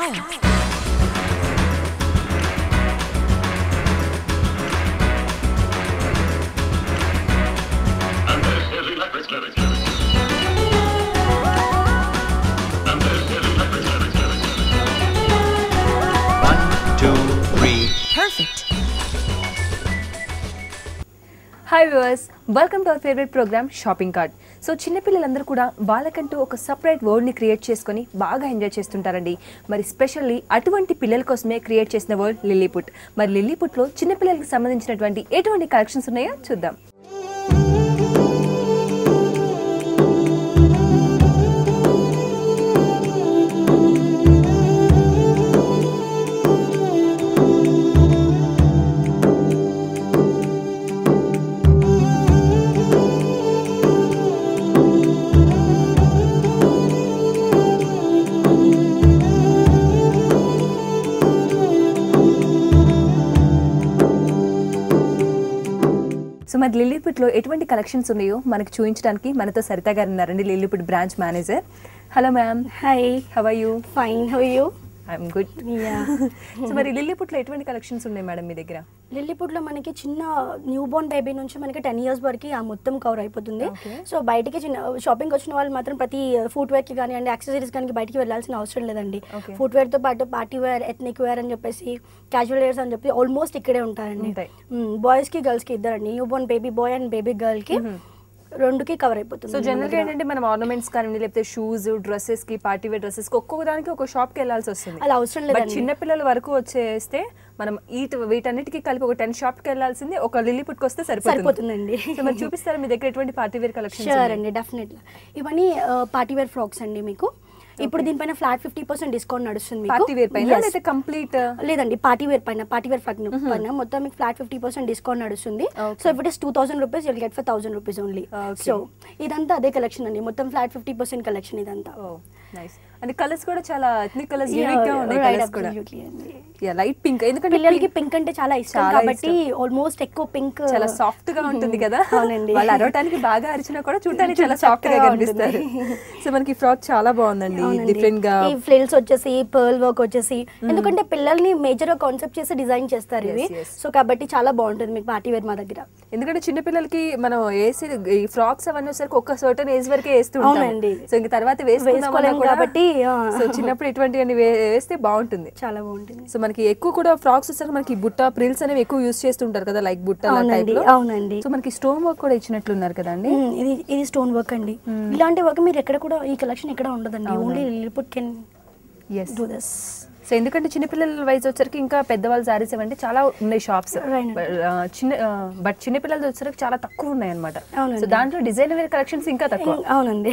style. Perfect. Hi viewers, welcome to our favourite programme shopping cart. So చిన్నపిల్లలందరూ కూడా వాళ్ళకంటూ ఒక సపరేట్ వరల్డ్ని క్రియేట్ చేసుకొని బాగా ఎంజాయ్ చేస్తుంటారండి. మరి స్పెషల్లీ అటువంటి పిల్లల కోసమే క్రియేట్ చేసిన వరల్డ్ లిల్లీపుట్. మరి లిల్లీపుట్లో చిన్నపిల్లలకి సంబంధించినటువంటి ఎటువంటి కలెక్షన్స్ ఉన్నాయో చూద్దాం. సో మరి లిల్లీపుట్లో ఎటువంటి కలెక్షన్స్ ఉన్నాయో మనకు చూపించడానికి మనతో సరిత గారు ఉన్నారండి, Lilliput branch manager. Hello ma'am. Hi. How are you? Fine. How are you? I'm good. So మరి లిల్లీపుట్లో ఎటువంటి కలెక్షన్స్ ఉన్నాయి మేడం మీ దగ్గర? లిల్లీపుట్లో మనకి చిన్న న్యూ బోర్న్ బేబీ నుంచి మనకి 10 years వరకు ఆ మొత్తం కవర్ అయిపోతుంది. సో బయటికి చిన్న షాపింగ్ వచ్చిన వాళ్ళు మాత్రం ప్రతి ఫుట్వేర్కి కానివ్వండి, యాక్సెసరీస్ కానీ బయటికి వెళ్ళాల్సిన అవసరం లేదండి. ఫుట్వేర్తో పాటు పార్టీ వేర్, ఎథ్నిక్ వేర్ అని చెప్పేసి, క్యాజువల్ వేర్స్ అని చెప్పి ఆల్మోస్ట్ ఇక్కడే ఉంటాయండి. బాయ్స్కి గర్ల్స్కి ఇద్దరండి, new born baby boy and baby గర్ల్కి రెండుకి కవర్ అయిపోతుంది. సో జనరల్గా ఏంటంటే మనం ఆర్నమెంట్స్ కానివ్వండి, లేకపోతే షూస్, డ్రెస్సెస్ కి, పార్టీ వేర్ డ్రెస్సెస్ కి ఒక్కొక్క దానికి ఒక షాప్ కి వెళ్ళాల్సి వస్తుంది. అలా అవసరం లేదు. చిన్నపిల్లల వరకు వచ్చేస్తే మనం వీటన్నిటికీ కలిపి ఒక 10 షాప్ కి వెళ్ళాల్సింది ఒక లిల్లీపుట్కి వస్తే సరిపోతుందండి. సో మరి చూపిస్తారా మీ దగ్గర ఎటువంటి పార్టీ వేర్ కలెక్షన్? షూర్ అండి, డెఫినెట్లీ. ఇవన్నీ పార్టీ వేర్ ఫ్రాక్స్ అండి. మీకు ఇప్పుడు దీనిపైన ఫ్లాట్ 50% డిస్కౌంట్ నడుస్తుంది. పార్టీ వేర్ పైన లేదా కంప్లీట్? లేదండి, పార్టీ వేర్ పైన, పార్టీ వేర్ ఫ్రాక్ పైన మొత్తం మీకు ఫ్లాట్ 50% డిస్కౌంట్ నడుస్తుంది. So if it is 2000 rupees you'll get for 1000 rupees only. So ఇదంతా అదే కలెక్షన్ అండి, మొత్తం ఫ్లాట్ 50% కలెక్షన్ ఇదంతా. నైస్. అండ్ కలర్స్ కూడా చాలా ఎథ్నిక్ కలర్స్, యూనిక్ గా ఉన్నాయి కలర్స్ కూడా. Yeah, light pink. ఎందుకంటే పిల్లలకి పింక్ అంటే చాలా ఇష్టం కాబట్టి ఆల్మోస్ట్ ఎక్కువ పింక్. చాలా సాఫ్ట్ గా ఉంటుంది కదా. అవునండి. వాళ్ళు అరవటానికి బాగా అరిచినా కూడా చూడటానికి చాలా సాఫ్ట్ గా కనిపిస్తారు. సో మనకి ఫ్రాక్ చాలా బాగుందండి, డిఫరెంట్ గా. ఈ ఫ్రిల్స్ వచ్చేసి, పర్ల్ వర్క్ వచ్చేసి, ఎందుకంటే పిల్లల్ని మేజర్ గా కాన్సెప్ట్ చేసి డిజైన్ చేస్తారు ఇవి. సో కాబట్టి చాలా బాగుంటుంది మీకు పార్టీ వేర్ మా దగ్గర. ఎందుకంటే చిన్న పిల్లలకి మనం వేసి ఈ ఫ్రాక్స్ అవన్నీ వచ్చేసరికి ఒక సర్టన్ ఏజ్ వరకే వేస్తూ ఉంటాం. సో ఇంక తర్వాత వేసుకోలేం కాబట్టి సో చిన్నప్పుడు ఇటువంటివన్నీ వేస్తే బాగుంటుంది, చాలా బాగుంటుంది. సో మనకి ఎక్కువ కూడా ఫ్రాక్స్ వచ్చేసరికి మనకి బుట్ట ప్రిల్స్ అనేవి ఎక్కువ యూస్ చేస్తుంటారు కదా, లైక్ బుట్ట టైప్ లో. అవునండి. సో మనకి స్టోన్ వర్క్ కూడా ఇచ్చినట్లున్నారు కదండి. ఇది స్టోన్ వర్క్ అండి. ఇలాంటి వర్క్ మీరు ఎక్కడ కూడా, ఈ కలెక్షన్ ఎక్కడ ఉండదండి. Only Lilliput can do this. So ఎందుకంటే చిన్నపిల్లల వయసు వచ్చరికి ఇంకా పెద్దవాళ్ళ శారీస్ ఏమంటే చాలా ఉన్నాయి షాప్స్, బట్ చిన్నపిల్లలు వచ్చరికి చాలా తక్కువ ఉన్నాయి అనమాట. సో దాంట్లో డిజైన్ వేర్ కలెక్షన్స్ ఇంకా తక్కువ. అవునండి.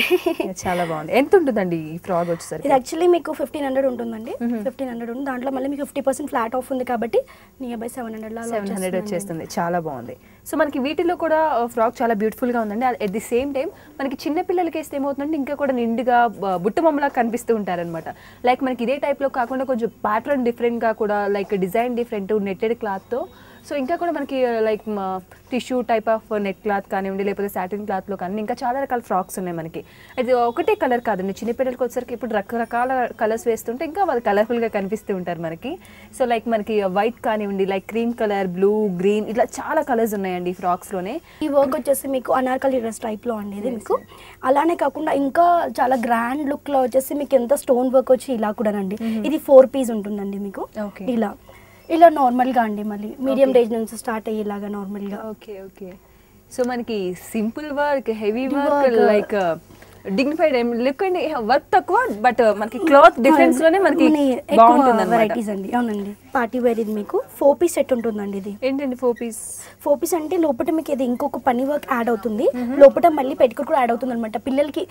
చాలా బాగుంది. ఎంత ఉంటుందండి ఈ ఫ్రాక్ వచ్చేసరికి? ఇది యాక్చువల్లీ మీకు 1500 ఉంటుందండి. 1500 ఉంది. దాంట్లో మళ్ళీ మీకు 50% ఫ్లాట్ ఆఫ్ ఉంది కాబట్టి నియర్ బై 700 వచ్చేస్తుంది. చాలా బాగుంది. సో మనకి వీటిలో కూడా ఫ్రాక్ చాలా బ్యూటిఫుల్ గా ఉందండి. అట్ ది సేమ్ టైం మనకి చిన్న పిల్లలకి వేస్తే ఏమవుతుందంటే ఇంకా కూడా నిండుగా బుట్ట బొమ్మలా కనిపిస్తూ ఉంటారనమాట. లైక్ మనకి ఇదే టైప్ లో కాకుండా కొంచెం ప్యాటర్న్ డిఫరెంట్ గా కూడా, like design different netted cloth తో. సో ఇంకా కూడా మనకి like tissue type of net cloth కానివ్వండి, లేకపోతే సాటిన్ క్లాత్లో కానీ ఇంకా చాలా రకాల ఫ్రాక్స్ ఉన్నాయి మనకి. అది ఒకటే కలర్ కాదండి, చిన్నపిల్లలకి వచ్చేసరికి ఇప్పుడు రకరకాల కలర్స్ వేస్తుంటే ఇంకా వాళ్ళు కలర్ఫుల్గా కనిపిస్తూ ఉంటారు మనకి. సో లైక్ మనకి వైట్ కానివ్వండి, like cream colour, blue, green, ఇట్లా చాలా కలర్స్ ఉన్నాయండి ఈ ఫ్రాక్స్లోనే. ఈ వర్క్ వచ్చేసి మీకు అనార్కలి డ్రెస్ టైప్లో అండి మీకు. అలానే కాకుండా ఇంకా చాలా గ్రాండ్ లుక్లో వచ్చేసి మీకు ఎంత స్టోన్ వర్క్ వచ్చి ఇలా కూడానండి. ఇది 4 piece ఉంటుందండి మీకు. ఇలా నార్మల్గా అండి, మళ్ళీ మీడియం రేంజ్ నుంచి స్టార్ట్ అయ్యేలాగా నార్మల్గా. ఓకే. సో మనకి simple work, heavy work, like dignified look అండి, వర్క్ తక్కువ బట్ మనకి క్లాత్ డిఫరెన్స్ లోనే మనకి బాగుంటుంది వెరైటీస్ అండి. అవునండి. పార్టీ వేర్ ఇది మీకు 4 piece సెట్ ఉంటుందండి. ఇది ఏంటండి 4 piece అంటే లోపల మీకు ఇది ఇంకొక పని వర్క్ యాడ్ అవుతుంది, లోపల మళ్ళీ పెట్టుకుని కూడా యాడ్ అవుతుంది అనమాట పిల్లలకి.